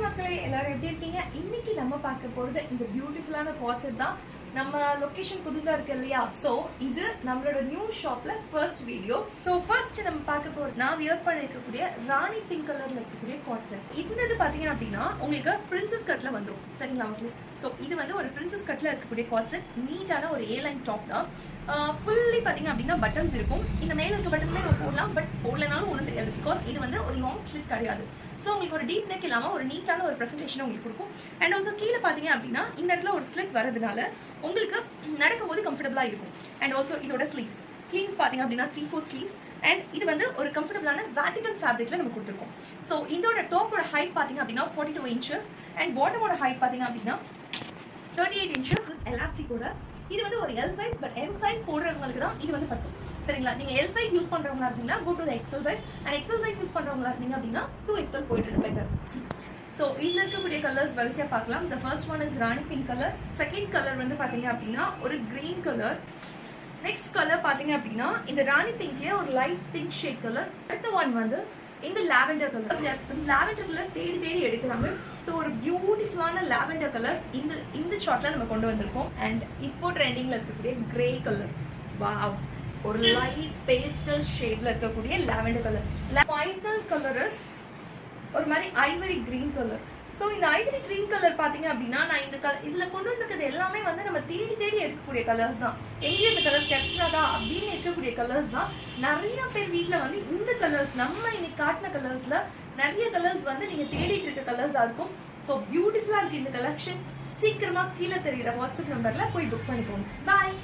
மக்களே எல்லாரும் எப்படி இருக்கீங்க? இன்னைக்கு நம்ம பார்க்க போறது இந்த பியூட்டிஃபுல்லான காட்செட் தான். நம்ம லொகேஷன் புதுசா இருக்கு இல்லையா? சோ இது நம்மளோட நியூ ஷாப்ல ஃபர்ஸ்ட் வீடியோ. சோ ஃபர்ஸ்ட் நம்ம பார்க்க போறது நான் வியர் பண்ணிருக்கக்கூடிய ராணி பிங்க் கலர்ல இருக்கக்கூடிய காட்செட். இது பாத்தீங்க அப்படின்னா உங்களுக்கு பிரின்சஸ் கட்ல வந்துரும். சரிங்களா மக்களே? சோ இது வந்து ஒரு பிரின்சஸ் கட்ல இருக்கக்கூடிய காட்செட். நீட்டான ஒரு ஏ லைன் டாப் தான். ஃபுல்லி பாத்தீங்க அப்படின்னா பட்டன்ஸ் இருக்கும். இந்த மேல இருக்க பட்டன்ல நம்ம போடலாம், பட் போடலனாலும் ஒன்றும் தெரியாது. பிகாஸ் இது வந்து ஒரு லாங் ஸ்லிட் கிடையாது. ஸோ உங்களுக்கு ஒரு டீப் நெக் இல்லாமல் ஒரு நீட்டான ஒரு ப்ரெசன்டேஷன் உங்களுக்கு கொடுக்கும். அண்ட் ஆல்சோ கீழே பார்த்தீங்க அப்படின்னா இந்த இடத்துல ஒரு ஸ்லிட் வரதுனால உங்களுக்கு நடக்கும்போது கம்ஃபர்டபுளாக இருக்கும். அண்ட் ஆல்சோ இதோட ஸ்லீவ்ஸ் பார்த்தீங்க அப்படின்னா 3/4 ஸ்லீவ்ஸ். அண்ட் இது வந்து ஒரு கம்ஃபர்டபுளான வேட்டிகன் ஃபேப்ரிக்ல நம்ம கொடுத்துருக்கோம். ஸோ இதோட டாப்போட ஹைட் பார்த்தீங்க அப்படின்னா 42 inches அண்ட் பாட்டமோட ஹைட் பார்த்தீங்க அப்படின்னா 38 inches வித் எலாஸ்டிக்கோட. இது வந்து ஒரு L size, but M size போடுறவங்களுக்கு தான் இது வந்து பத்தும். சரிங்களா? நீங்க எல் சைஸ் யூஸ் பண்றவங்களா இருந்தீங்கன்னா go to the XL size, and XL size use பண்றவங்களா இருந்தீங்க அப்படின்னா 2XL போயிட்டு பெட்டர். ஸோ இதுல இருக்கக்கூடிய கலர்ஸ் வரிசையா பார்க்கலாம். the first one is Rani pink colour. Second colour வந்து பாத்தீங்க அப்படின்னா ஒரு கிரீன் கலர். நெக்ஸ்ட் கலர் பாத்தீங்க அப்படின்னா இந்த ராணி பிங்க்லயே ஒரு லைட் பிங்க் ஷேட் கலர். அடுத்த ஒன் வந்து இந்த லாவெண்டர் கலர். லாவெண்டர் கலர் தேடி தேடி எடுக்கிறாங்க. ஸோ ஒரு பியூட்டிஃபுல்லான லாவெண்டர் கலர் இந்த ஷார்ட்ல நம்ம கொண்டு வந்திருக்கோம். அண்ட் இப்போ ட்ரெண்டிங்ல இருக்கக்கூடிய கிரே கலர். வாவ், ஒரு லைட் பேஸ்டல் ஷேட்ல இருக்கக்கூடிய lavender colour. Final colour is ஒரு மாதிரி ஐவரி கிரீன் கலர். ஸோ இந்த ஐவரி கிரீன் கலர் பார்த்தீங்க அப்படின்னா நான் இந்த இதுல கொண்டு வந்திருக்கிறது எல்லாமே வந்து நம்ம தேடி தேடி எடுக்கக்கூடிய கலர்ஸ் தான். எங்கேயும் இந்த கலர் கிடைச்சிடாதா அப்படின்னு இருக்கக்கூடிய கலர்ஸ் தான். நிறைய பேர் வீட்டில் வந்து இந்த கலர்ஸ் நம்ம இன்னைக்கு காட்டின கலர்ஸ்ல நிறைய கலர்ஸ் வந்து நீங்க தேடிட்டு இருக்க கலர்ஸா இருக்கும். ஸோ பியூட்டிஃபுல்லா இருக்கு இந்த கலெக்ஷன். சீக்கிரமா கீழே தெரிகிற வாட்ஸ்அப் நம்பர்ல போய் புக் பண்ணிக்கோங்க. பாய்.